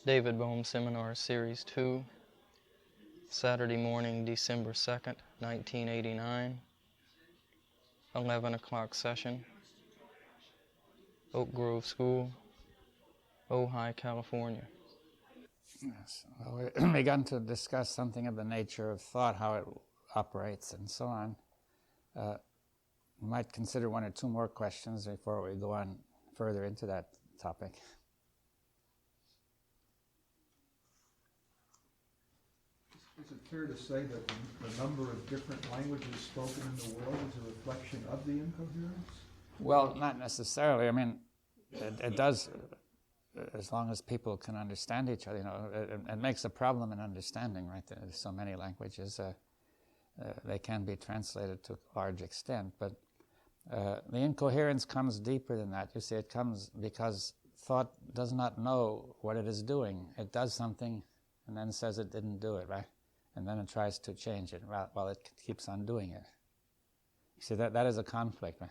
David Bohm Seminar Series 2, Saturday morning, December 2nd, 1989, 11 o'clock session, Oak Grove School, Ojai, California. Yes. Well, we began to discuss something of the nature of thought, how it operates, and so on. We might consider one or two more questions before we go on further into that topic. Is it fair to say that the number of different languages spoken in the world is a reflection of the incoherence? Well, not necessarily. I mean, it does, as long as people can understand each other. You know, it makes a problem in understanding, right? There's so many languages. They can be translated to a large extent, but the incoherence comes deeper than that. You see, it comes because thought does not know what it is doing. It does something and then says it didn't do it, right? And then it tries to change it while it keeps on doing it. You see, that is a conflict, right?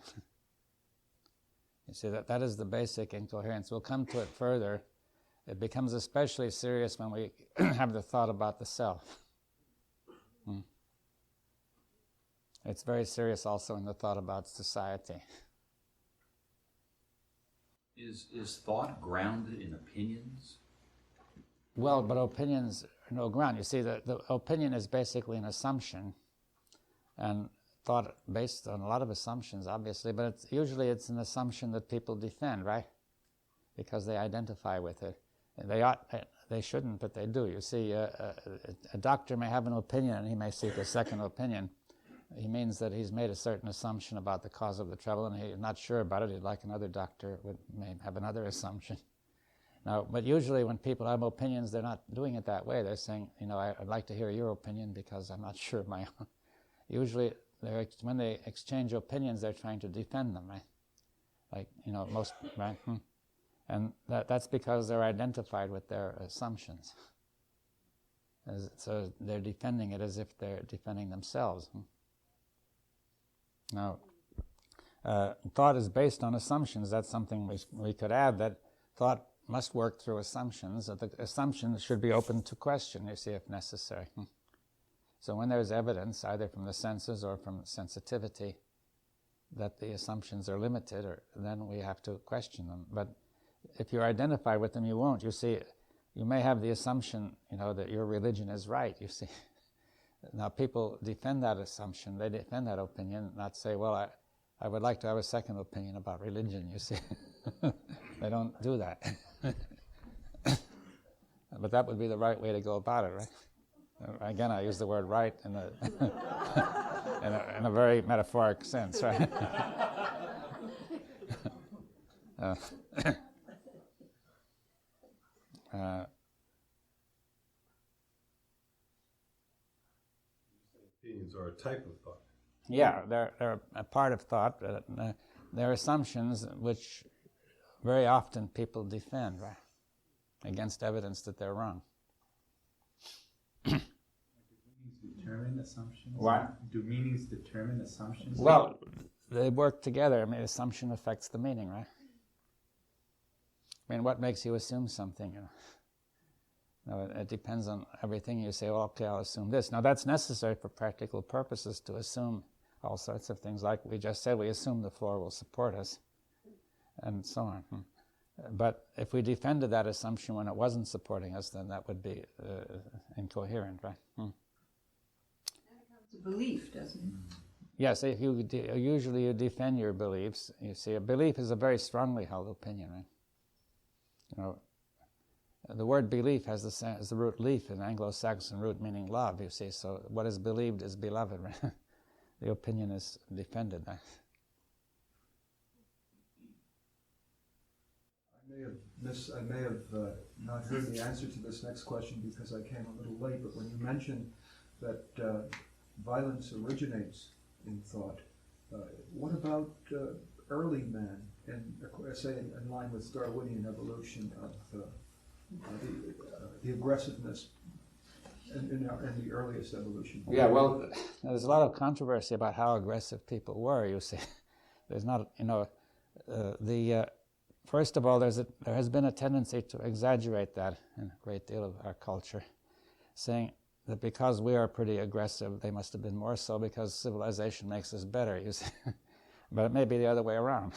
You see, that is the basic incoherence. We'll come to it further. It becomes especially serious when we have the thought about the self. It's very serious also in the thought about society. Is thought grounded in opinions? Well, but opinions are no ground. You see, the opinion is basically an assumption, and thought based on a lot of assumptions, obviously, but usually it's an assumption that people defend, right? Because they identify with it. They shouldn't, but they do. You see, a doctor may have an opinion and he may seek a second opinion. He means that he's made a certain assumption about the cause of the trouble and he's not sure about it. He'd like another doctor may have another assumption. Now, but usually when people have opinions, they're not doing it that way. They're saying, you know, I'd like to hear your opinion because I'm not sure of my own. Usually, when they exchange opinions, they're trying to defend them, right? Like, you know, most, right? And that's because they're identified with their assumptions. So they're defending it as if they're defending themselves. Now, thought is based on assumptions. That's something we could add, that thought must work through assumptions, that the assumptions should be open to question, you see, if necessary. So when there's evidence, either from the senses or from sensitivity, that the assumptions are limited, then we have to question them. But if you identify with them, you won't. You see, you may have the assumption, you know, that your religion is right, you see. Now people defend that assumption, they defend that opinion, not say, well, I would like to have a second opinion about religion, you see. They don't do that. But that would be the right way to go about it, right? Again, I use the word right in a very metaphoric sense, right? Opinions are a type of thought. Yeah, they're a part of thought. They're assumptions which very often people defend, right, against evidence that they're wrong. Do meanings determine assumptions? What? Do meanings determine assumptions? Well, they work together. I mean, assumption affects the meaning, right? I mean, what makes you assume something? No, it depends on everything. You say, well, okay, I'll assume this. Now, that's necessary for practical purposes, to assume all sorts of things. Like we just said, we assume the floor will support us, and so on. But if we defended that assumption when it wasn't supporting us, then that would be incoherent, right? That becomes a belief, doesn't it? Yes, if usually you defend your beliefs. You see, a belief is a very strongly held opinion, right? You know, the word belief has the root leaf, an Anglo-Saxon root meaning love, you see. So what is believed is beloved, right? The opinion is defended. I may have not heard the answer to this next question because I came a little late, but when you mentioned that violence originates in thought, what about early man, and say in line with Darwinian evolution of the aggressiveness in the earliest evolution? Yeah, well, there's a lot of controversy about how aggressive people were, you see. There's not, you know, first of all, there has been a tendency to exaggerate that in a great deal of our culture, saying that because we are pretty aggressive, they must have been more so because civilization makes us better, you see. But it may be the other way around.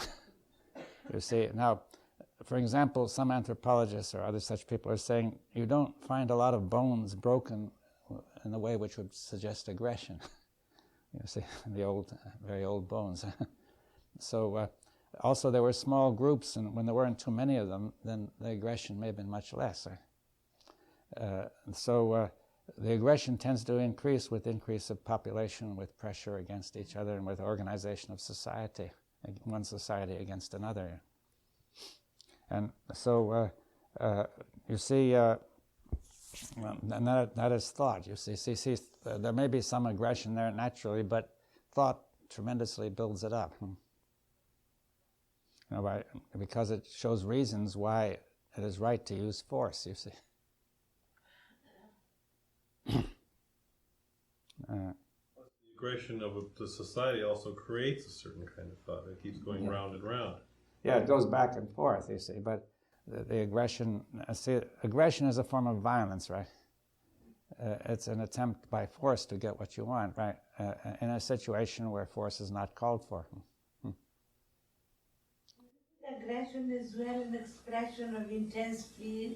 You see, now, for example, some anthropologists or other such people are saying you don't find a lot of bones broken in a way which would suggest aggression. You see, the old, very old bones. So also there were small groups, and when there weren't too many of them, then the aggression may have been much less. The aggression tends to increase with increase of population, with pressure against each other, and with organization of society, one society against another. And so you see, and that is thought. You see, there may be some aggression there naturally, but thought tremendously builds it up. Because it shows reasons why it is right to use force, you see. The aggression of the society also creates a certain kind of thought. It keeps going round and round. Yeah, it goes back and forth, you see, but the aggression, aggression is a form of violence, right? It's an attempt by force to get what you want, right? In a situation where force is not called for. Aggression is well an expression of intense fear.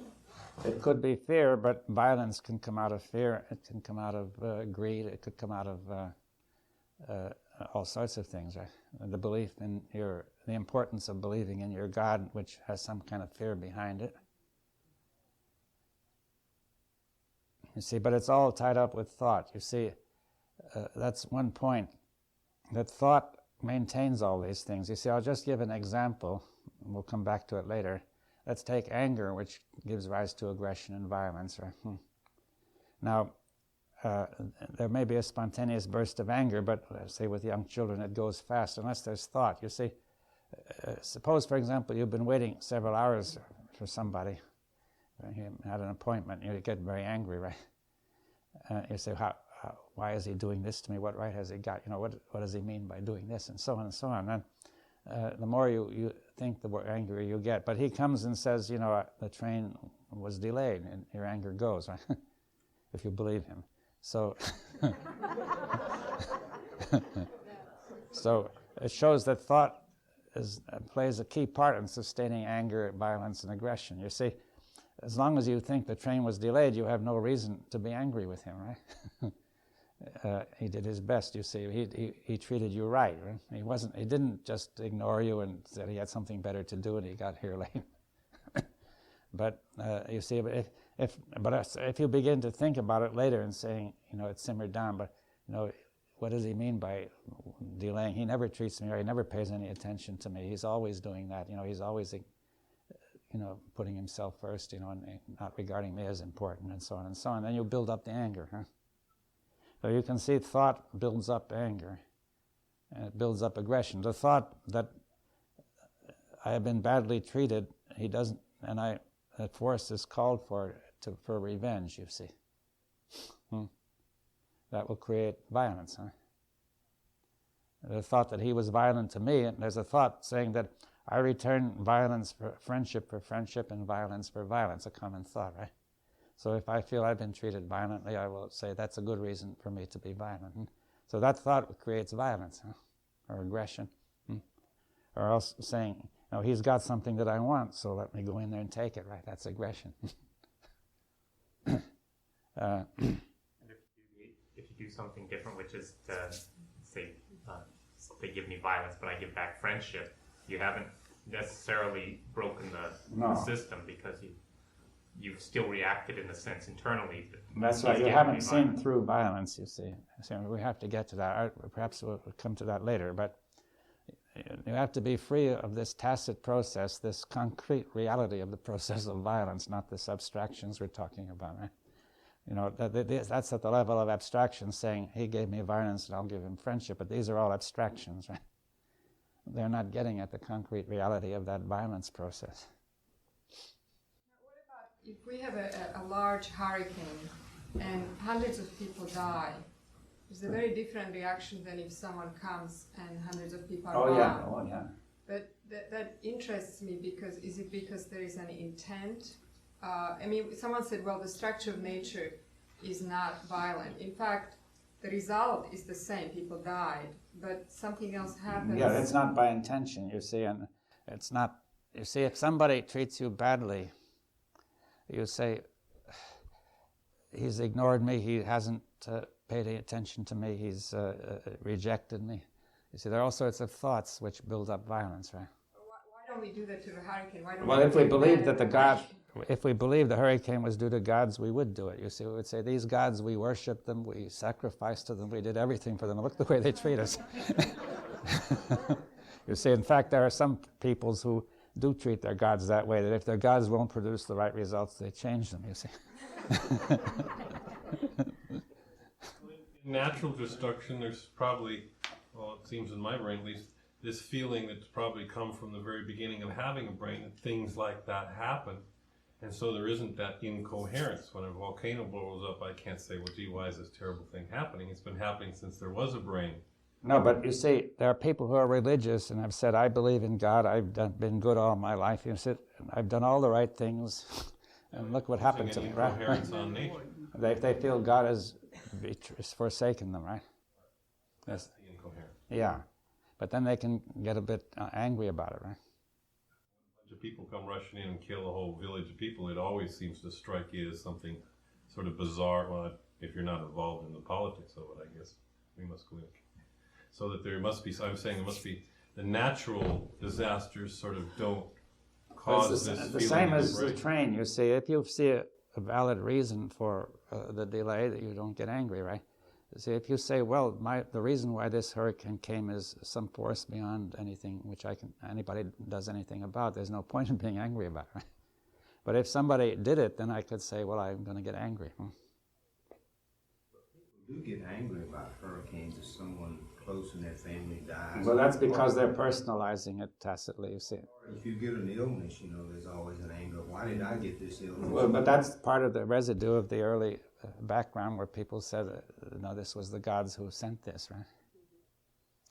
It could be fear, but violence can come out of fear. It can come out of greed. It could come out of all sorts of things, right? The belief in the importance of believing in your God, which has some kind of fear behind it. You see, but it's all tied up with thought. You see, that's one point. That thought maintains all these things. You see, I'll just give an example, and we'll come back to it later. Let's take anger, which gives rise to aggression and violence. Right? Now, there may be a spontaneous burst of anger, but say with young children it goes fast unless there's thought. You see, suppose, for example, you've been waiting several hours for somebody. You had an appointment, you get very angry, right? You say, why is he doing this to me? What right has he got? What does he mean by doing this? And so on and so on. And the more you think, the more angry you get. But he comes and says, the train was delayed, and your anger goes, right? If you believe him. So, so it shows that thought plays a key part in sustaining anger, violence, and aggression. You see, as long as you think the train was delayed, you have no reason to be angry with him, right? He did his best, you see. He treated you right? He didn't just ignore you and said he had something better to do and he got here late. But you see, if you begin to think about it later and saying, it simmered down, but what does he mean by delaying? He never treats me, or he never pays any attention to me. He's always doing that. He's always putting himself first, and not regarding me as important, and so on and so on. Then you build up the anger, huh? So you can see thought builds up anger, and it builds up aggression. The thought that I have been badly treated, he doesn't, and that force is called for revenge, you see. That will create violence, huh? The thought that he was violent to me, and there's a thought saying that I return violence for friendship, and violence for violence, a common thought, right? So if I feel I've been treated violently, I will say that's a good reason for me to be violent. So that thought creates violence, huh? Or aggression. Or else saying, he's got something that I want, so let me go in there and take it, right? That's aggression. And if you do something different, which is to say, they give me violence, but I give back friendship, you haven't necessarily broken the system, because you've still reacted in a sense internally. That's right. You haven't seen through violence, you see. So we have to get to that. Perhaps we'll come to that later. But you have to be free of this tacit process, this concrete reality of the process of violence, not this abstractions we're talking about, right? That's at the level of abstraction, saying, he gave me violence and I'll give him friendship. But these are all abstractions, right? They're not getting at the concrete reality of that violence process. If we have a large hurricane and hundreds of people die, it's a very different reaction than if someone comes and hundreds of people are gone. Oh, yeah. But That interests me because is it because there is an intent? I mean, someone said, well, the structure of nature is not violent. In fact, the result is the same. People died, but something else happens. Yeah, it's not by intention, you see, and it's not. You see, if somebody treats you badly, you say, he's ignored me, he hasn't paid any attention to me, he's rejected me. You see, there are all sorts of thoughts which build up violence, right? Why don't we do that to the hurricane? Why don't Well, we if we take believed that that at the God, if we believed the hurricane was due to gods, we would do it. You see, we would say, these gods, we worship them, we sacrificed to them, we did everything for them. Look the way they treat us. You see, in fact, there are some peoples who do treat their gods that way, that if their gods won't produce the right results, they change them, you see. In natural destruction, there's probably, well, it seems in my brain at least, this feeling that's probably come from the very beginning of having a brain, that things like that happen. And so there isn't that incoherence. When a volcano blows up, I can't say, well, gee, why is this terrible thing happening? It's been happening since there was a brain. No, but you see, there are people who are religious and have said, I believe in God, been good all my life. You see, I've done all the right things, and look what happened to me, right? Incoherence on nature. They feel God has forsaken them, right? That's the incoherence. Yeah, but then they can get a bit angry about it, right? A bunch of people come rushing in and kill a whole village of people. It always seems to strike you as something sort of bizarre. Well, if you're not involved in the politics of it, I guess we must go in. So that there must be, I'm saying there must be, the natural disasters sort of don't cause this feeling. The same as the train, you see, if you see a valid reason for the delay, that you don't get angry, right? See, if you say, well, the reason why this hurricane came is some force beyond anything which anybody does anything about, there's no point in being angry about it, right? But if somebody did it, then I could say, well, I'm going to get angry. People do get angry about hurricanes if someone close in their family dies. Well, that's because they're personalizing it tacitly, you see. If you get an illness, there's always an anger. Why did I get this illness? Well, but that's part of the residue of the early background where people said, no, this was the gods who sent this, right?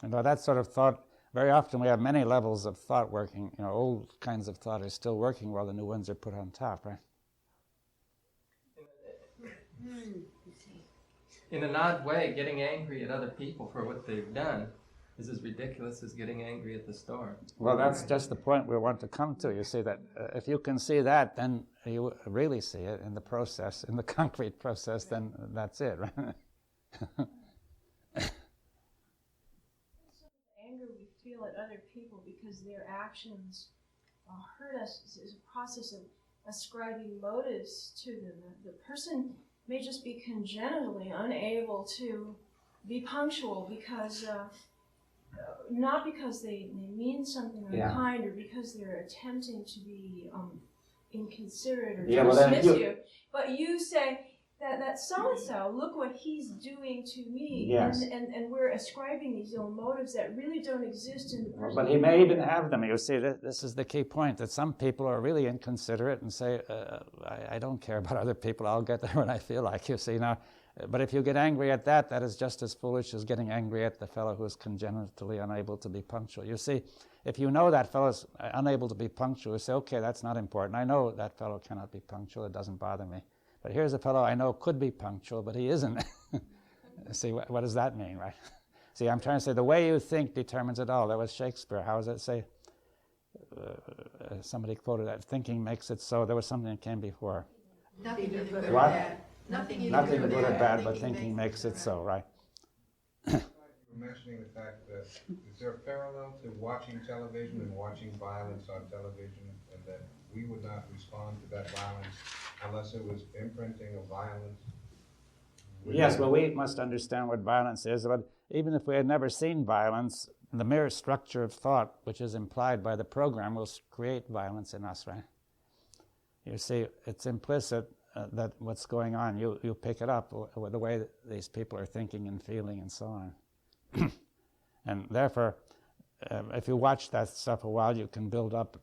And that sort of thought, very often we have many levels of thought working. Old kinds of thought are still working while the new ones are put on top, right? In an odd way, getting angry at other people for what they've done is as ridiculous as getting angry at the storm. Well, that's just the point we want to come to. You see that if you can see that, then you really see it in the process, in the concrete process, then that's it, right? Anger we feel at other people because their actions hurt us is a process of ascribing motives to them. The person may just be congenitally unable to be punctual because not because they mean something unkind or because they're attempting to be inconsiderate or dismiss you, but you say that so-and-so, look what he's doing to me, and we're ascribing these ill motives that really don't exist in the person. But he may even have them. You see, this is the key point, that some people are really inconsiderate and say, I don't care about other people, I'll get there when I feel like, you see. Now, but if you get angry at that, that is just as foolish as getting angry at the fellow who is congenitally unable to be punctual. You see, if you know that fellow's unable to be punctual, you say, okay, that's not important. I know that fellow cannot be punctual, it doesn't bother me. But here's a fellow I know could be punctual, but he isn't. See, what does that mean, right? See, I'm trying to say the way you think determines it all. That was Shakespeare. How does it say? Somebody quoted that, thinking makes it so. There was something that came before. Nothing either good or What? bad. Nothing good or bad, but thinking makes it so, right? You were mentioning the fact that is there a parallel to watching television and watching violence on television, and that we would not respond to that violence unless it was imprinting of violence? Yes, well, we must understand what violence is, but even if we had never seen violence, the mere structure of thought, which is implied by the program, will create violence in us, right? You see, it's implicit that what's going on, you pick it up with the way that these people are thinking and feeling and so on. And therefore, if you watch that stuff a while, you can build up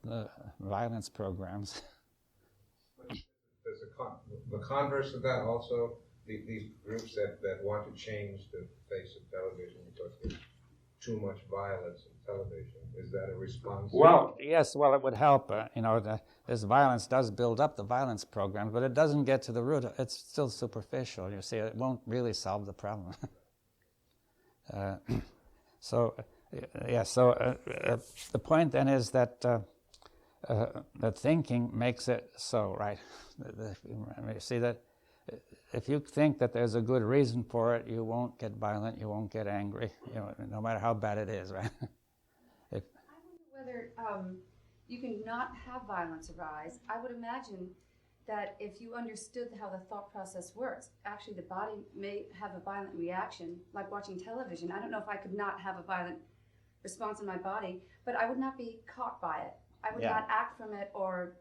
violence programs. There's the converse of that also, these groups that want to change the face of television because they're too much violence in television? Is that a response? Well, yes, well, it would help. This violence does build up the violence program, but it doesn't get to the root. It's still superficial. You see, it won't really solve the problem. The point then is that that thinking makes it so, right? You see that if you think that there's a good reason for it, you won't get violent, you won't get angry, no matter how bad it is, right? I wonder whether you can not have violence arise. I would imagine that if you understood how the thought process works, actually the body may have a violent reaction, like watching television. I don't know if I could not have a violent response in my body, but I would not be caught by it. I would not act from it, or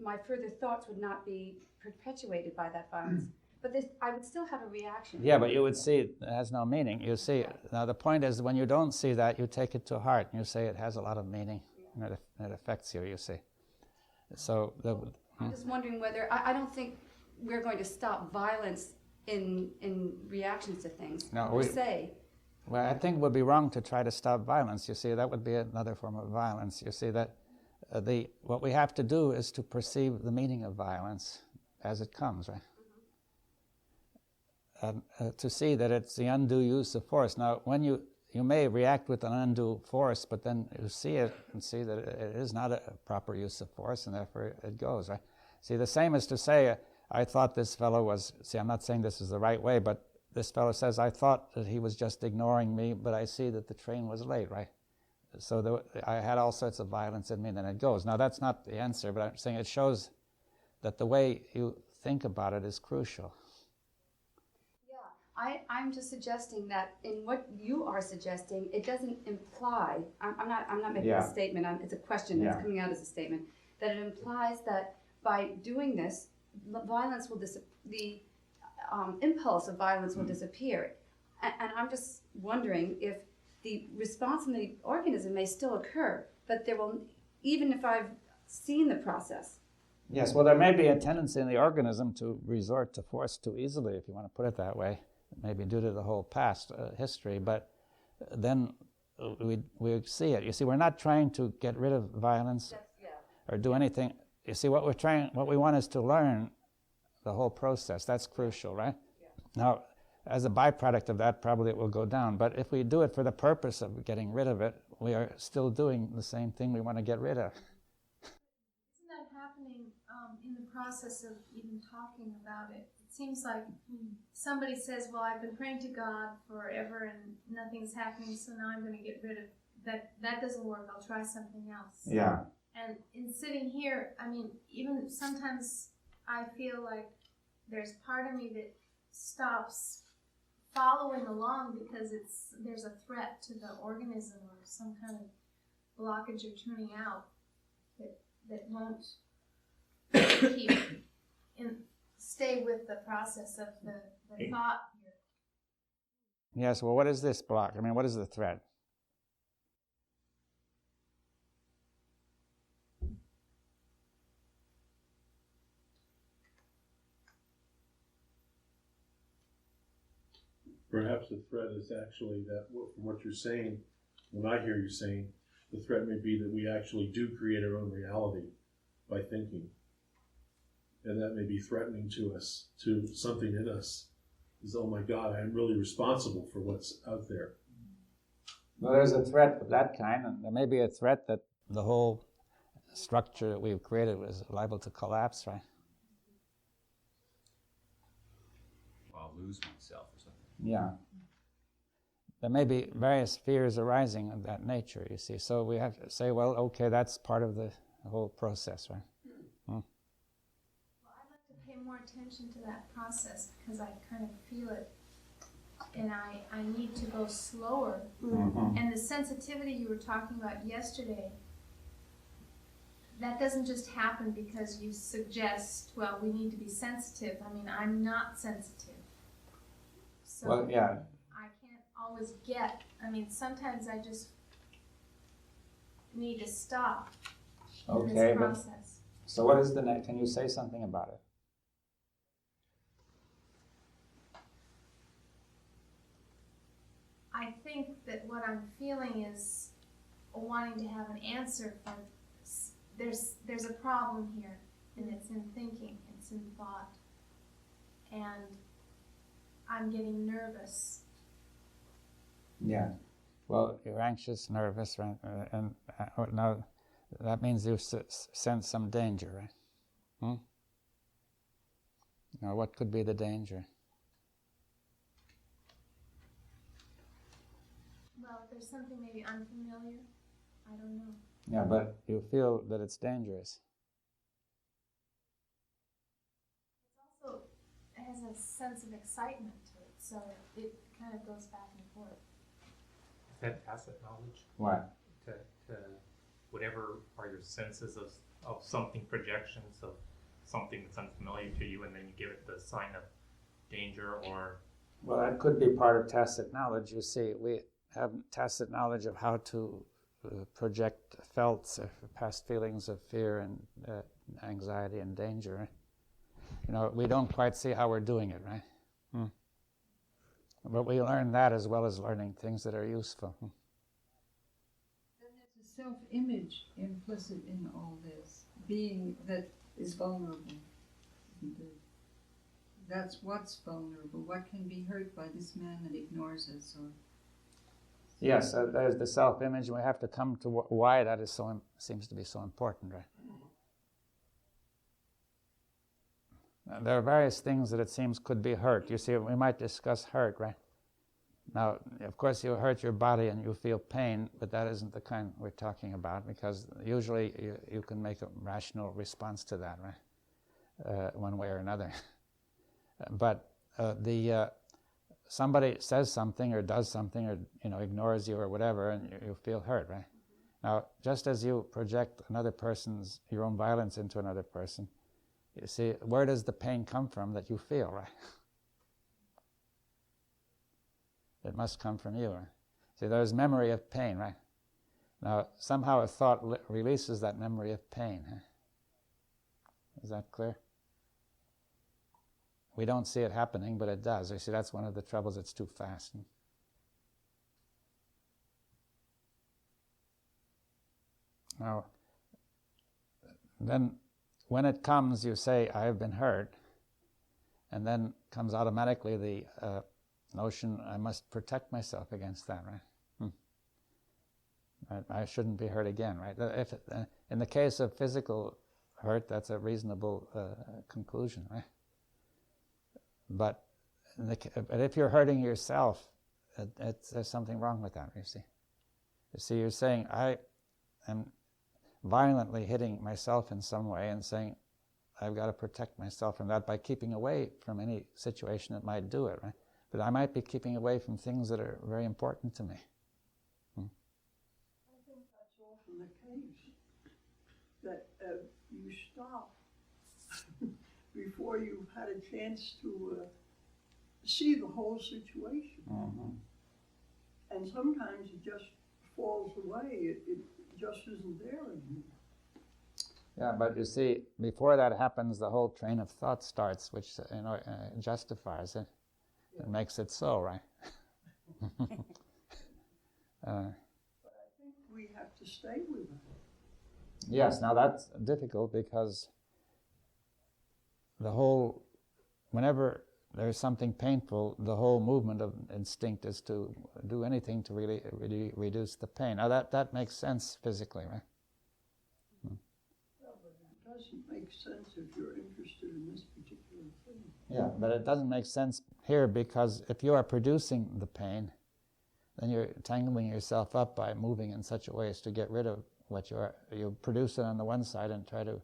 my further thoughts would not be perpetuated by that violence. But I would still have a reaction. Yeah, but you would see it has no meaning. You see, now the point is when you don't see that, you take it to heart and you say it has a lot of meaning and it affects you, you see. So I'm just wondering whether, I don't think we're going to stop violence in reactions to things, per se. Well, I think it would be wrong to try to stop violence. You see, that would be another form of violence. You see that what we have to do is to perceive the meaning of violence as it comes, right? And to see that it's the undue use of force. Now, when you may react with an undue force, but then you see it and see that it is not a proper use of force, and therefore it goes, right? See, the same as to say, I thought this fellow was, see, I'm not saying this is the right way, but this fellow says, I thought that he was just ignoring me, but I see that the train was late, right? So I had all sorts of violence in me, and then it goes. Now, that's not the answer, but I'm saying it shows that the way you think about it is crucial. I'm just suggesting that in what you are suggesting, it doesn't imply, I'm not making a statement, it's a question that's coming out as a statement, that it implies that by doing this, violence will the impulse of violence will disappear. And I'm just wondering if the response in the organism may still occur, but there will, even if I've seen the process. Yes, well, there may be a tendency in the organism to resort to force too easily, if you want to put it that way. Maybe due to the whole past history, but then we see it. You see, we're not trying to get rid of violence or do anything. You see, what we want is to learn the whole process. That's crucial, right? Yeah. Now, as a byproduct of that, probably it will go down. But if we do it for the purpose of getting rid of it, we are still doing the same thing we want to get rid of. Isn't that happening in the process of even talking about it? It seems like somebody says, well, I've been praying to God forever and nothing's happening, so now I'm going to get rid of that. That doesn't work. I'll try something else. Yeah. And in sitting here, I mean, even sometimes I feel like there's part of me that stops following along because there's a threat to the organism or some kind of blockage or tuning out that won't stay with the process of the thought here. Yes, well, what is this block? I mean, what is the threat? Perhaps the threat is actually that, from what you're saying, when I hear you saying, the threat may be that we actually do create our own reality by thinking. And that may be threatening to us, to something in us. Is, oh my God, I am really responsible for what's out there. Well, there's a threat of that kind, and there may be a threat that the whole structure that we've created was liable to collapse, right? I'll lose myself or something. Yeah. There may be various fears arising of that nature, you see. So we have to say, well, okay, that's part of the whole process, right? Well, I'd like to pay more attention to that process because I kind of feel it, and I need to go slower. Mm-hmm. And the sensitivity you were talking about yesterday, that doesn't just happen because you suggest, well, we need to be sensitive. I mean, I'm not sensitive. So well, yeah. I can't always get, I mean, sometimes I just need to stop in this process. So what is the next? Can you say something about it? I think that what I'm feeling is wanting to have an answer for there's a problem here, and it's in thinking, it's in thought, and I'm getting nervous. Yeah. Well, you're anxious, nervous, right? And now that means you sense some danger, right? Now, what could be the danger? Well, there's something maybe unfamiliar. I don't know. Yeah, but you feel that it's dangerous. It also has a sense of excitement to it, so it kind of goes back and forth. Is that tacit knowledge? What? To whatever are your senses of something, projections of something that's unfamiliar to you, and then you give it the sign of danger or... Well, that could be part of tacit knowledge. You see, we have tacit knowledge of how to project felt past feelings of fear and anxiety and danger. You know, we don't quite see how we're doing it, right? But we learn that as well as learning things that are useful. Then there's a self-image implicit in all this, being that is vulnerable. That's what's vulnerable. What can be hurt by this man that ignores us? Or yes, there's the self-image, and we have to come to why that is seems to be so important, right? There are various things that it seems could be hurt. You see, we might discuss hurt, right? Now, of course, you hurt your body and you feel pain, but that isn't the kind we're talking about, because usually you can make a rational response to that, right? One way or another. But somebody says something or does something or ignores you or whatever, and you feel hurt, right? Now, just as you project your own violence into another person, you see, where does the pain come from that you feel, right? It must come from you, right? See, there's memory of pain, right? Now, somehow a thought releases that memory of pain. Huh? Is that clear? We don't see it happening, but it does. You see, that's one of the troubles. It's too fast. Now, then when it comes, you say, I have been hurt, and then comes automatically the notion, I must protect myself against that, right? I shouldn't be hurt again, right? In the case of physical hurt, that's a reasonable conclusion, right? But if you're hurting yourself, there's something wrong with that, you see. You see, you're saying, I am violently hitting myself in some way and saying, I've got to protect myself from that by keeping away from any situation that might do it, right? But I might be keeping away from things that are very important to me. I think that's often the case, that you stop before you've had a chance to see the whole situation. Mm-hmm. And sometimes it just falls away. It just isn't there anymore. Yeah, but you see, before that happens, the whole train of thought starts, which justifies it. Yeah. It makes it so, right? But I think we have to stay with it. Yes, now that's difficult because whenever there's something painful, the whole movement of instinct is to do anything to really reduce the pain. Now that makes sense physically, right? Yeah, but it doesn't make sense if you're interested in this particular thing. Yeah, but it doesn't make sense here because if you are producing the pain, then you're tangling yourself up by moving in such a way as to get rid of what you produce it on the one side and try to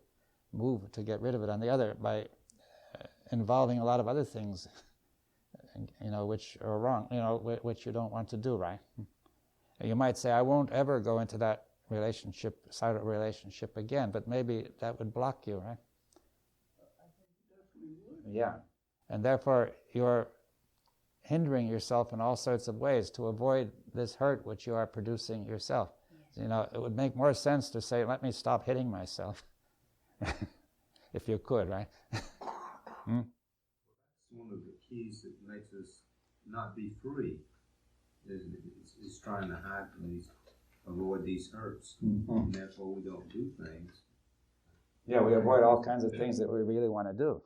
move to get rid of it on the other by involving a lot of other things, which are wrong, which you don't want to do, right? You might say, I won't ever go into that side of relationship again, but maybe that would block you, right? I think it definitely would. Yeah. And therefore, you're hindering yourself in all sorts of ways to avoid this hurt which you are producing yourself. Yes. It would make more sense to say, let me stop hitting myself, if you could, right? Well, that's one of the keys that makes us not be free. is trying to hide from these, avoid these hurts, Mm-hmm. and therefore we don't do things. Yeah, we avoid all kinds of things that we really want to do.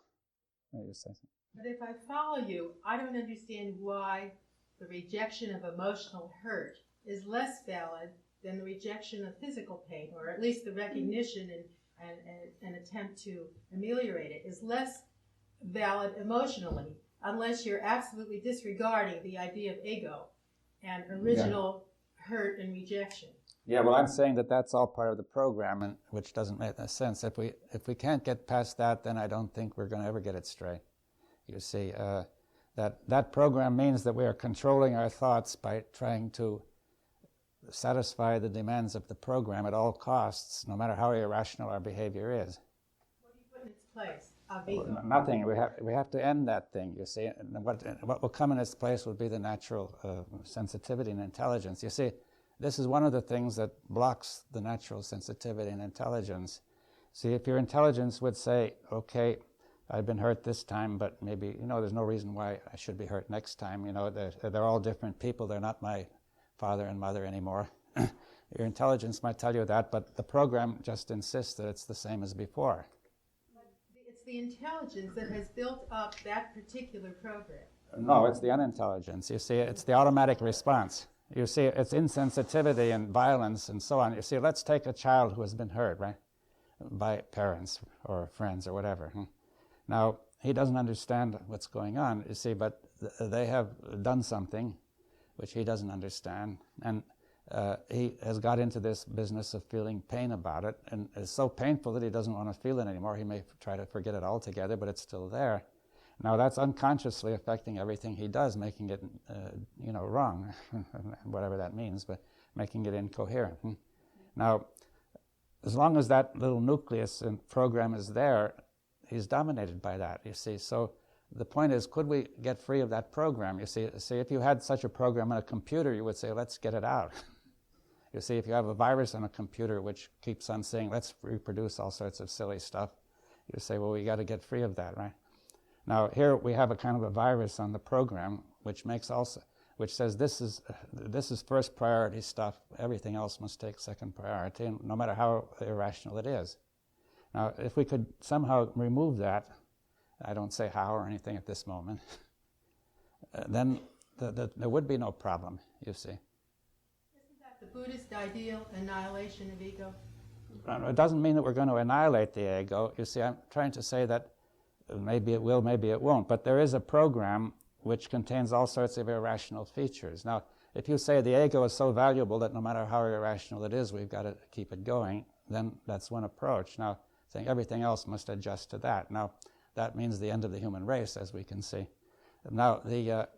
You say something? But if I follow you, I don't understand why the rejection of emotional hurt is less valid than the rejection of physical pain, or at least the recognition and attempt to ameliorate it is less valid emotionally, unless you're absolutely disregarding the idea of ego and original hurt and rejection. Yeah, well, I'm saying that that's all part of the program, and which doesn't make sense. If we can't get past that, then I don't think we're going to ever get it straight. You see, that program means that we are controlling our thoughts by trying to satisfy the demands of the program at all costs, no matter how irrational our behavior is. What do you put in its place of ego? Nothing. We have to end that thing. You see, and what will come in its place would be the natural sensitivity and intelligence. You see, this is one of the things that blocks the natural sensitivity and intelligence. See, if your intelligence would say, okay, I've been hurt this time, but maybe, there's no reason why I should be hurt next time. They're all different people. They're not my father and mother anymore. Your intelligence might tell you that, but the program just insists that it's the same as before. But it's the intelligence that has built up that particular program. No, it's the unintelligence. You see, it's the automatic response. You see, it's insensitivity and violence and so on. You see, let's take a child who has been hurt, right, by parents or friends or whatever. Now, he doesn't understand what's going on, you see, but they have done something which he doesn't understand, and he has got into this business of feeling pain about it, and it's so painful that he doesn't want to feel it anymore. He may try to forget it altogether, but it's still there. Now, that's unconsciously affecting everything he does, making it, wrong, whatever that means, but making it incoherent. Now, as long as that little nucleus and program is there, he's dominated by that, you see. So the point is, could we get free of that program? You see, if you had such a program on a computer, you would say, let's get it out. You see, if you have a virus on a computer which keeps on saying, let's reproduce all sorts of silly stuff, you say, well, we got to get free of that, right? Now, here we have a kind of a virus on the program which says this is first priority stuff, everything else must take second priority, no matter how irrational it is. Now, if we could somehow remove that, I don't say how or anything at this moment, then there would be no problem, you see. Isn't that the Buddhist ideal, annihilation of ego? It doesn't mean that we're going to annihilate the ego. You see, I'm trying to say that maybe it will, maybe it won't, but there is a program which contains all sorts of irrational features. Now, if you say the ego is so valuable that no matter how irrational it is, we've got to keep it going, then that's one approach. Now, saying everything else must adjust to that. Now, that means the end of the human race, as we can see. Now, the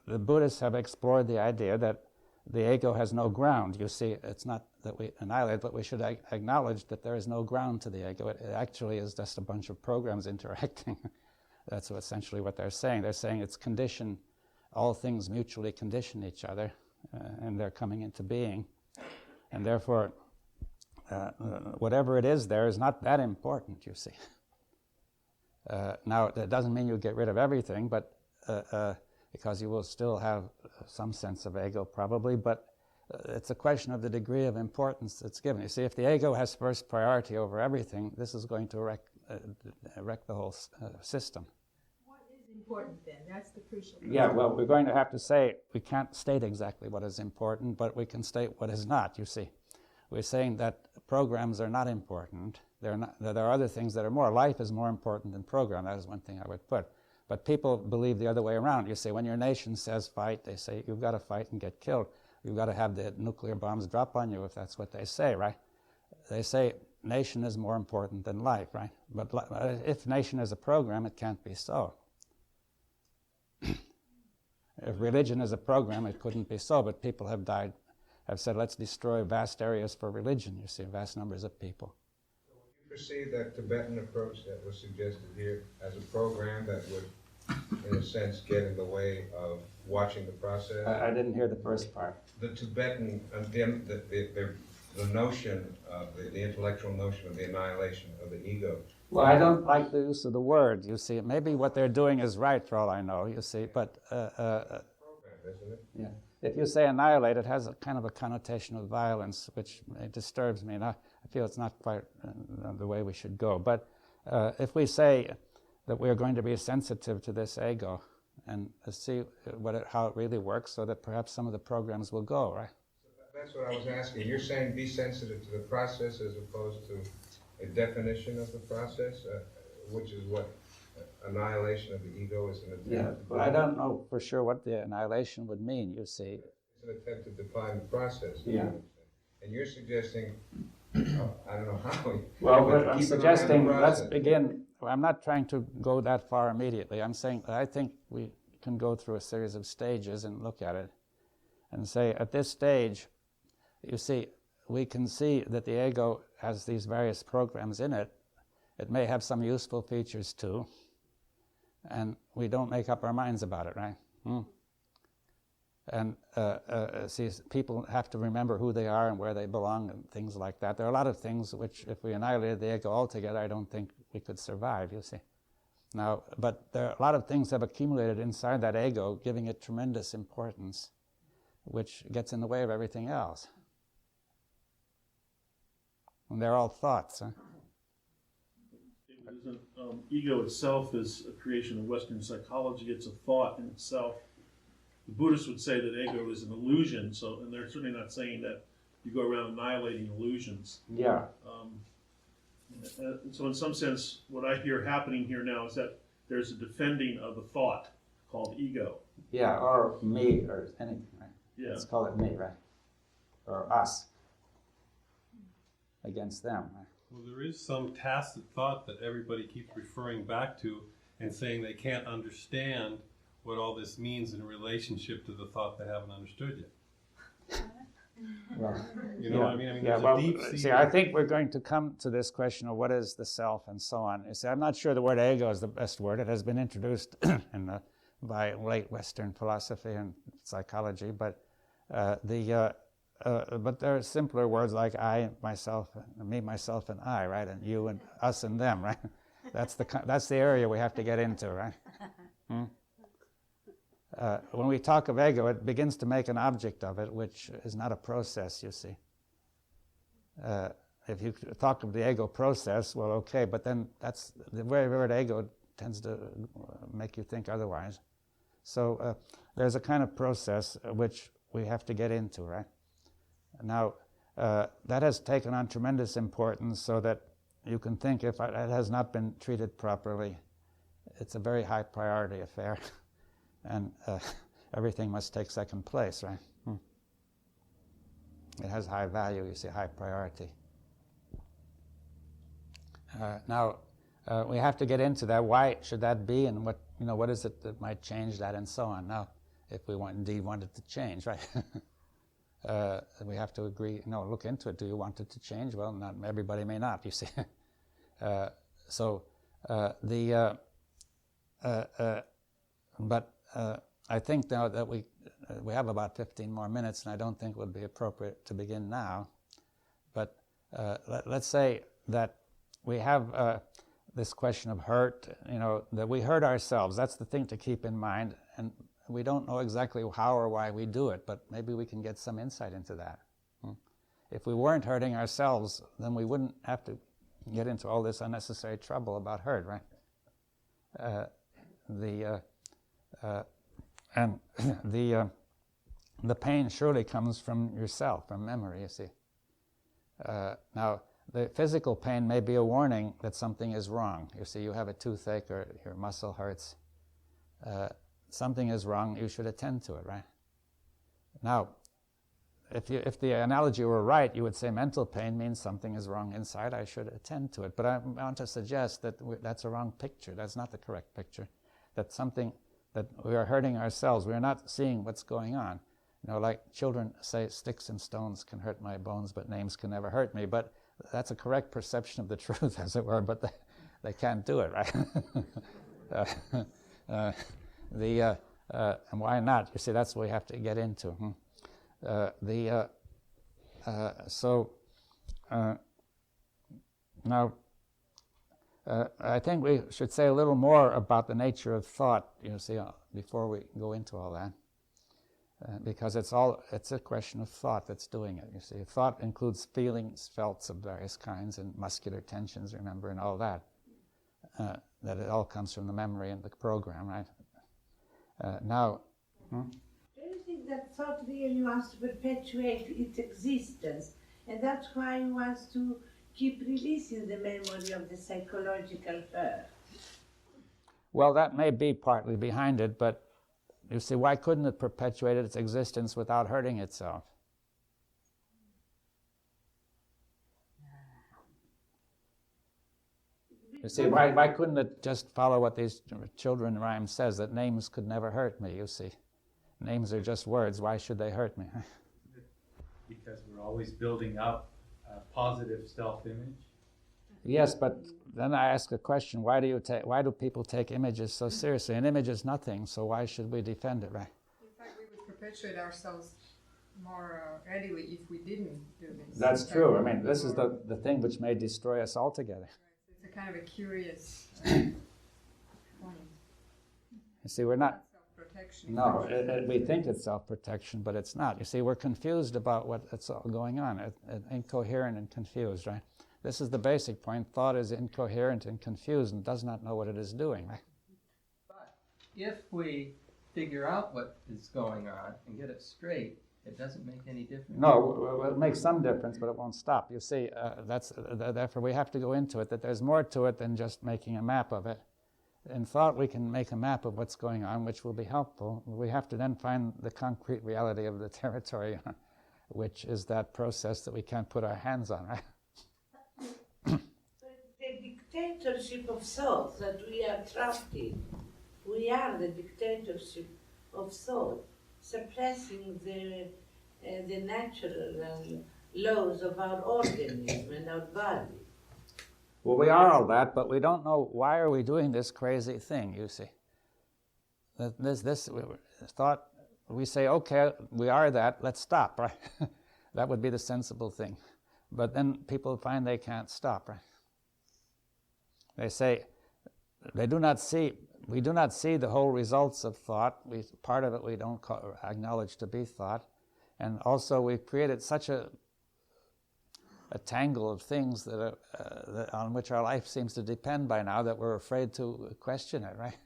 Buddhists have explored the idea that the ego has no ground. You see, it's not that we annihilate, but we should acknowledge that there is no ground to the ego. It actually is just a bunch of programs interacting. That's essentially what they're saying. They're saying it's conditioned, all things mutually condition each other, and they're coming into being. And therefore, whatever it is there is not that important, you see. Now, that doesn't mean you get rid of everything, but because you will still have some sense of ego probably, but it's a question of the degree of importance that's given. You see, if the ego has first priority over everything, this is going to wreck the whole system. What is important then? That's the crucial point. Yeah, well, we're going to have to say, we can't state exactly what is important, but we can state what is not, you see. We're saying that programs are not important. There are other things that are more. Life is more important than program. That is one thing I would put. But people believe the other way around. You see, when your nation says fight, they say you've got to fight and get killed. You've got to have the nuclear bombs drop on you if that's what they say, right? They say nation is more important than life, right? But if nation is a program, it can't be so. If religion is a program, it couldn't be so. But people have said, let's destroy vast areas for religion, you see, vast numbers of people. So would you perceive that Tibetan approach that was suggested here as a program that would, in a sense, get in the way of watching the process? I didn't hear the first part. The Tibetan, the notion of the intellectual notion of the annihilation of the ego. Well, I don't like the use of the word, you see. Maybe what they're doing is right for all I know, you see, but... program isn't it? Yeah. If you say annihilate, it has a kind of a connotation of violence, which disturbs me. And I feel it's not quite the way we should go. But if we say that we're going to be sensitive to this ego and see how it really works, so that perhaps some of the programs will go, right? That's what I was asking. You're saying be sensitive to the process as opposed to a definition of the process, which is what annihilation of the ego is an attempt to do. But I don't know for sure what the annihilation would mean, you see. It's an attempt to define the process. Yeah. And you're suggesting, I don't know how. Well, what I'm suggesting, let's begin. I'm not trying to go that far immediately. I'm saying that I think we can go through a series of stages and look at it and say, at this stage, you see, we can see that the ego has these various programs in it. It may have some useful features too, and we don't make up our minds about it, right? And see, people have to remember who they are and where they belong and things like that. There are a lot of things which, if we annihilated the ego altogether, I don't think we could survive, you see. Now, but there are a lot of things have accumulated inside that ego, giving it tremendous importance, which gets in the way of everything else. And they're all thoughts, huh? Ego itself is a creation of Western psychology. It's a thought in itself. The Buddhists would say that ego is an illusion, and they're certainly not saying that you go around annihilating illusions. Yeah. So in some sense, what I hear happening here now is that there's a defending of a thought called ego. Yeah, or me, or anything, right? Yeah. Let's call it me, right? Or us. Against them, right? Well, there is some tacit thought that everybody keeps referring back to and saying they can't understand what all this means in relationship to the thought they haven't understood yet. Well, you know what I mean? I mean, yeah, there's well, a deep seated... see, I think we're going to come to this question of what is the self and so on. You see, I'm not sure the word ego is the best word. It has been introduced by late Western philosophy and psychology, but but there are simpler words like I, myself, me, myself, and I, right? And you and us and them, right? That's the area we have to get into, right? When we talk of ego, it begins to make an object of it, which is not a process, you see. If you talk of the ego process, well, okay, but then that's the very word ego tends to make you think otherwise. So there's a kind of process which we have to get into, right? Now, that has taken on tremendous importance so that you can think if it has not been treated properly, it's a very high priority affair. And everything must take second place, right? It has high value, you see, high priority. Now, we have to get into that. Why should that be, and what is it that might change that, and so on. Now, if we indeed want it to change, right? We have to agree, look into it. Do you want it to change? Well, not everybody may not, you see. But I think now that we have about 15 more minutes, and I don't think it would be appropriate to begin now. But let's say that we have this question of hurt, that we hurt ourselves. That's the thing to keep in mind. And we don't know exactly how or why we do it, but maybe we can get some insight into that. If we weren't hurting ourselves, then we wouldn't have to get into all this unnecessary trouble about hurt, right? And the pain surely comes from yourself, from memory, you see. Now, the physical pain may be a warning that something is wrong. You see, you have a toothache or your muscle hurts. Something is wrong, you should attend to it, right? Now, if the analogy were right, you would say mental pain means something is wrong inside, I should attend to it. But I want to suggest that that's a wrong picture. That's not the correct picture. That we are hurting ourselves. We are not seeing what's going on. Like children say, sticks and stones can hurt my bones, but names can never hurt me. But that's a correct perception of the truth, as it were, but they can't do it, right? And why not? You see, that's what we have to get into. Now, I think we should say a little more about the nature of thought, you see, before we go into all because it's a question of thought that's doing it, you see. Thought includes feelings, felts of various kinds, and muscular tensions, remember, and all that. That it all comes from the memory and the program, right? Now, Do you think that thought really wants to perpetuate its existence, and that's why it wants to keep releasing the memory of the psychological hurt? well, that may be partly behind it, but you see, why couldn't it perpetuate its existence without hurting itself? You see, why couldn't it just follow what these children rhyme says, that names could never hurt me, you see? Names are just words, why should they hurt me? Because we're always building up a positive self-image. Yes, but then I ask a question, why do people take images so seriously? An image is nothing, so why should we defend it, right? In fact, we would perpetuate ourselves more readily if we didn't do this. That's true. I mean, this is the thing which may destroy us altogether. Right. It's a kind of a curious point. You see, we're not... Self-protection. No, we think it's self-protection, but it's not. You see, we're confused about what's all going on, incoherent and confused, right? This is the basic point. Thought is incoherent and confused and does not know what it is doing, right? But if we figure out what is going on and get it straight, it doesn't make any difference. No, it makes some difference, but it won't stop. You see, therefore we have to go into it, that there's more to it than just making a map of it. In thought, we can make a map of what's going on, which will be helpful. We have to then find the concrete reality of the territory, which is that process that we can't put our hands on, right? The dictatorship of thought that we are trapped in, we are the dictatorship of thought, suppressing the natural laws of our organism and our body. Well, we are all that, but we don't know why are we doing this crazy thing, you see. This thought, we say, okay, we are that, let's stop, right? That would be the sensible thing. But then people find they can't stop, right? They say, we do not see the whole results of thought. Part of it we don't acknowledge to be thought. And also we've created such a tangle of things that on which our life seems to depend by now that we're afraid to question it, right?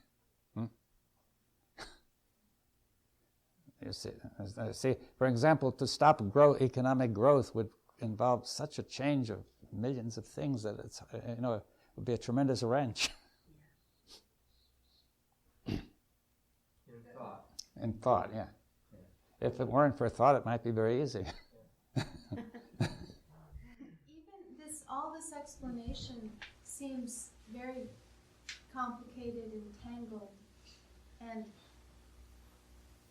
You see, for example, to stop economic growth would involve such a change of millions of things that it would be a tremendous wrench. In thought. In thought, yeah. If it weren't for thought, it might be very easy. All this explanation seems very complicated and tangled, and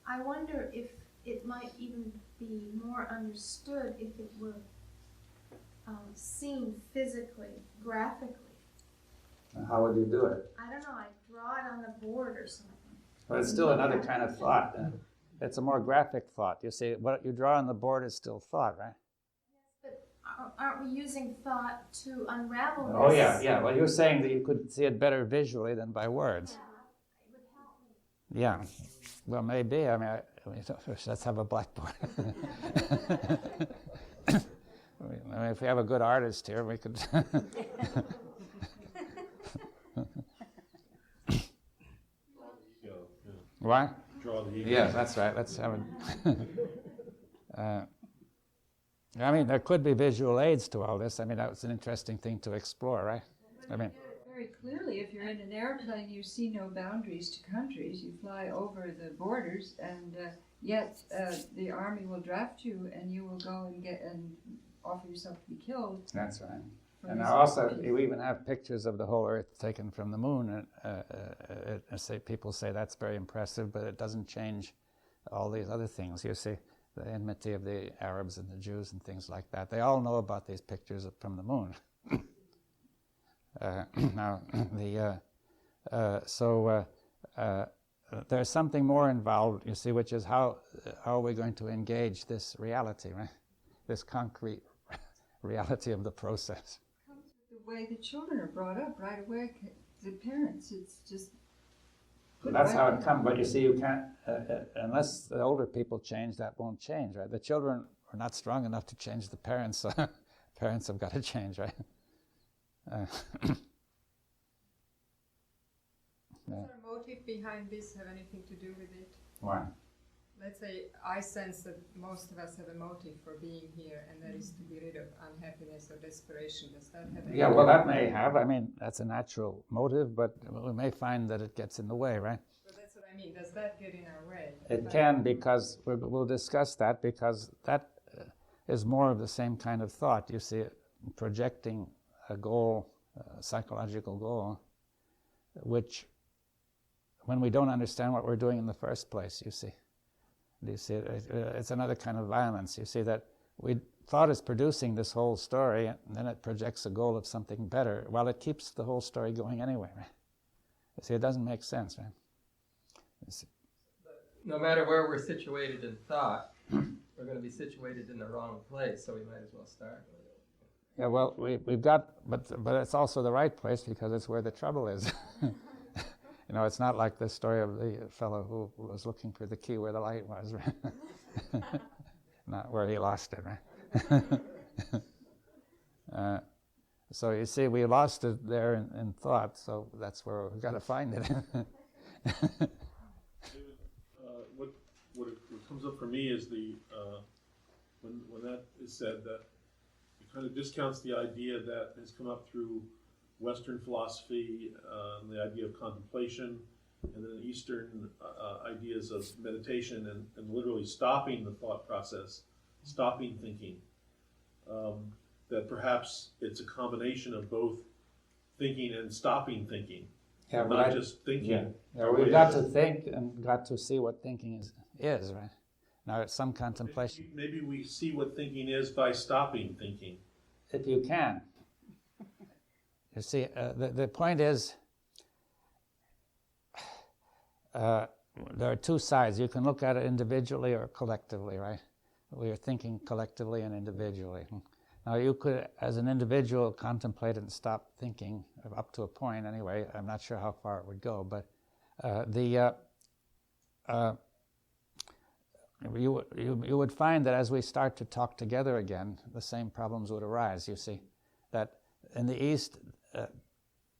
I wonder if it might even be more understood if it were seen physically, graphically. How would you do it? I don't know, I'd draw it on the board or something. But it's still another kind of thought. It's a more graphic thought. You see, what you draw on the board is still thought, right? Aren't we using thought to unravel this? Oh, yeah. Well, you're saying that you could see it better visually than by words. Yeah, it would help me. Yeah. Well, maybe. I mean, let's have a blackboard. I mean, if we have a good artist here, we could... What? Draw the ego. Yeah, that's right. Let's have it. I mean, there could be visual aids to all this. I mean, that was an interesting thing to explore, right? I mean, very clearly, if you're in an airplane, you see no boundaries to countries. You fly over the borders, and yet the army will draft you, and you will go and offer yourself to be killed. That's right. And also, we even have pictures of the whole Earth taken from the moon. People say that's very impressive, but it doesn't change all these other things. You see, the enmity of the Arabs and the Jews and things like that. They all know about these pictures from the moon. There's something more involved, you see, which is how are we going to engage this reality, right? This concrete reality of the process. The way the children are brought up right away, the parents, it's just That's how it comes. But you see, you can't unless the older people change. That won't change, right? The children are not strong enough to change the parents. So parents have got to change, right? Does our motive behind this have anything to do with it? Why? Let's say I sense that most of us have a motive for being here, and that is to be rid of unhappiness or desperation. Does that have anything? Yeah, well, that may have. I mean, that's a natural motive, but we may find that it gets in the way, right? But that's what I mean. Does that get in our way? It can, because we'll discuss that, because that is more of the same kind of thought. You see, projecting a goal, a psychological goal, which, when we don't understand what we're doing in the first place, you see. Do you see it? It's another kind of violence. You see that thought is producing this whole story, and then it projects a goal of something better. Well, it keeps the whole story going anyway, right? You see, it doesn't make sense, right? No matter where we're situated in thought, we're going to be situated in the wrong place, so we might as well start with it. Yeah, well, we've got, but it's also the right place because it's where the trouble is. You know, it's not like the story of the fellow who was looking for the key where the light was, right? Not where he lost it, right? So you see, we lost it there in thought, so that's where we've got to find it. What comes up for me is when that is said, that it kind of discounts the idea that has come up through Western philosophy, the idea of contemplation, and then Eastern ideas of meditation and literally stopping the thought process, stopping thinking. That perhaps it's a combination of both thinking and stopping thinking, not just thinking. Yeah, we've got to think and got to see what thinking is, right? Now, it's some contemplation. Maybe we see what thinking is by stopping thinking. If you can. You see, the point is, there are two sides. You can look at it individually or collectively, right? We are thinking collectively and individually. Now, you could, as an individual, contemplate and stop thinking up to a point anyway. I'm not sure how far it would go, but you would find that as we start to talk together again, the same problems would arise, you see. That in the East,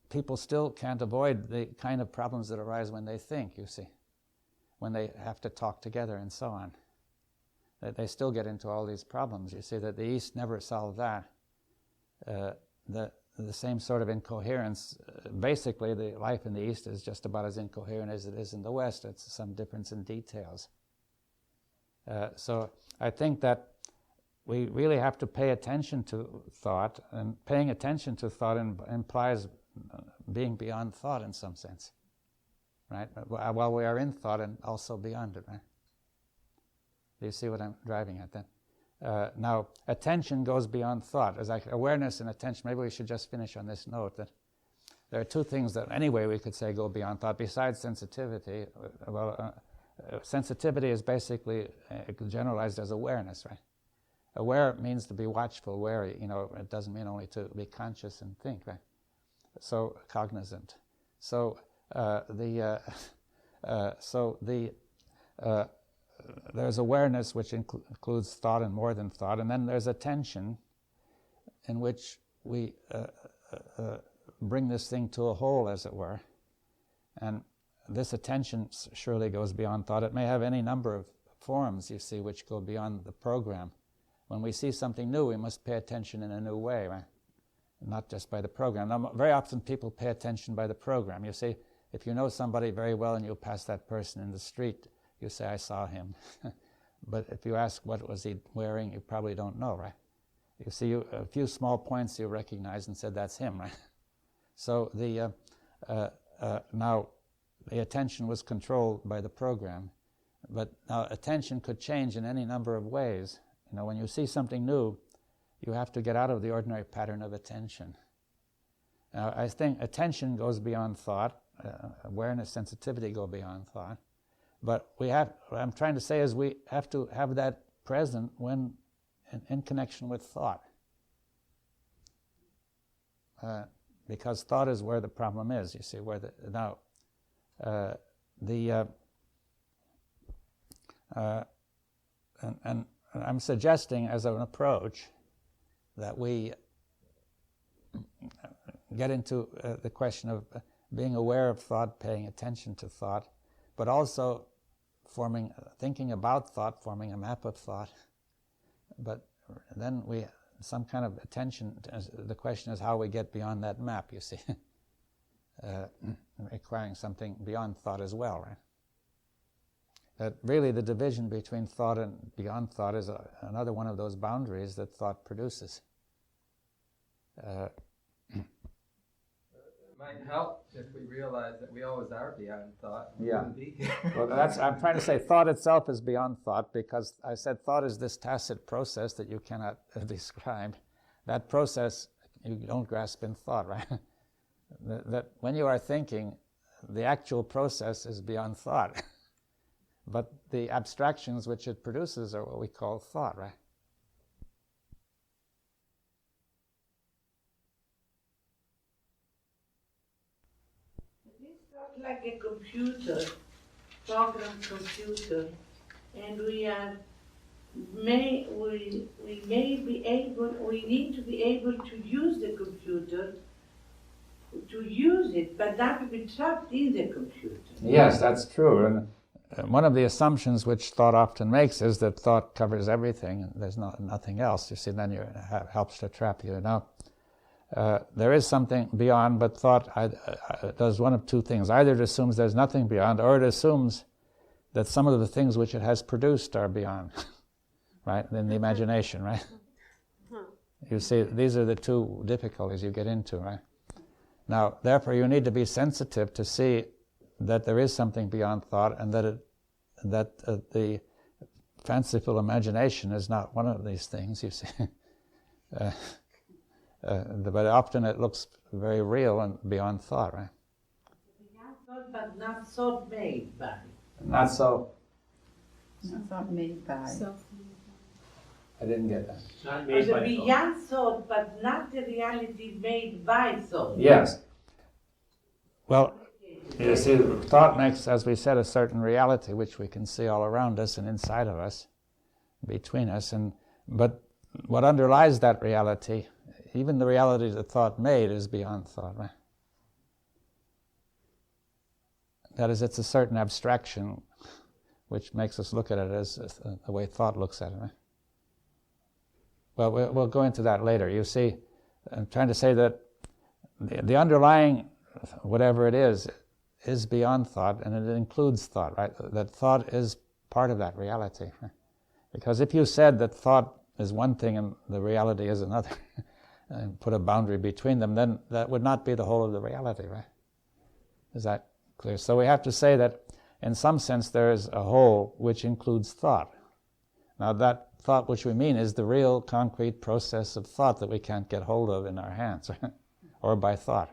people still can't avoid the kind of problems that arise when they think, you see, when they have to talk together and so on. They still get into all these problems. You see that the East never solved that. The same sort of incoherence, basically the life in the East is just about as incoherent as it is in the West. It's some difference in details. So I think that we really have to pay attention to thought, and paying attention to thought implies being beyond thought in some sense, right? While we are in thought and also beyond it, right? Do you see what I'm driving at then? Now, attention goes beyond thought. As like awareness and attention, maybe we should just finish on this note that there are two things that anyway we could say go beyond thought besides sensitivity. Sensitivity is basically generalized as awareness, right? Aware means to be watchful, wary. You know, it doesn't mean only to be conscious and think, right? So cognizant. So there's awareness, which includes thought and more than thought, and then there's attention, in which we bring this thing to a whole, as it were. And this attention surely goes beyond thought. It may have any number of forms, you see, which go beyond the program. When we see something new, we must pay attention in a new way, right? Not just by the program. Now, very often people pay attention by the program. You see, if you know somebody very well and you pass that person in the street, you say, I saw him. But if you ask what was he wearing, you probably don't know, right? You see a few small points you recognize and said, that's him, right? So now the attention was controlled by the program. But now attention could change in any number of ways. You know, when you see something new, you have to get out of the ordinary pattern of attention. Now, I think attention goes beyond thought. Awareness, sensitivity go beyond thought. But what I'm trying to say is we have to have that present when in connection with thought. Because thought is where the problem is, you see, and I'm suggesting as an approach that we get into the question of being aware of thought, paying attention to thought, but also thinking about thought, forming a map of thought. But then some kind of attention, the question is how we get beyond that map, you see. Requiring something beyond thought as well, right? That really the division between thought and beyond thought is another one of those boundaries that thought produces. It might help if we realize that we always are beyond thought. We wouldn't be here. Well, I'm trying to say thought itself is beyond thought, because I said thought is this tacit process that you cannot describe. That process you don't grasp in thought, right? That when you are thinking, the actual process is beyond thought. But the abstractions which it produces are what we call thought, right? It's not like a computer, programmed computer, and we need to be able to use the computer, to use it, but not to be trapped in the computer. Yes, that's true. And one of the assumptions which thought often makes is that thought covers everything, and there's nothing else. You see, then it helps to trap you. Now, there is something beyond, but thought does one of two things. Either it assumes there's nothing beyond, or it assumes that some of the things which it has produced are beyond, right, in the imagination, right? You see, these are the two difficulties you get into, right? Now, therefore, you need to be sensitive to see that there is something beyond thought, and that the fanciful imagination is not one of these things, you see. But often it looks very real and beyond thought, right? Beyond thought, but not thought made by. Not so. Not thought made by. I didn't get that. Not Or the beyond thought, but not the reality made by thought. Yes. Well, you see, thought makes, as we said, a certain reality which we can see all around us and inside of us, between us. But what underlies that reality, even the reality that thought made, is beyond thought, right? That is, it's a certain abstraction which makes us look at it as the way thought looks at it, right? Well, we'll go into that later. You see, I'm trying to say that the underlying, whatever it is beyond thought, and it includes thought, right? That thought is part of that reality. Right? Because if you said that thought is one thing and the reality is another, and put a boundary between them, then that would not be the whole of the reality, right? Is that clear? So we have to say that in some sense there is a whole which includes thought. Now that thought which we mean is the real concrete process of thought that we can't get hold of in our hands, right? Or by thought.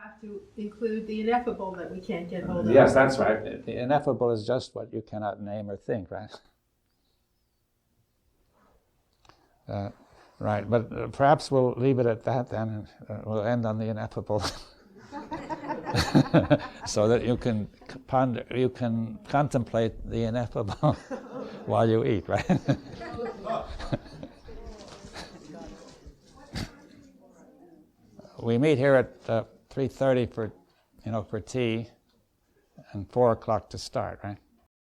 Have to include the ineffable that we can't get hold of. Yes, that's right. The ineffable is just what you cannot name or think, right? Right, but perhaps we'll leave it at that then, and we'll end on the ineffable, so that you can ponder, you can contemplate the ineffable while you eat, right? We meet here at 3:30 for tea, and 4 o'clock to start, right?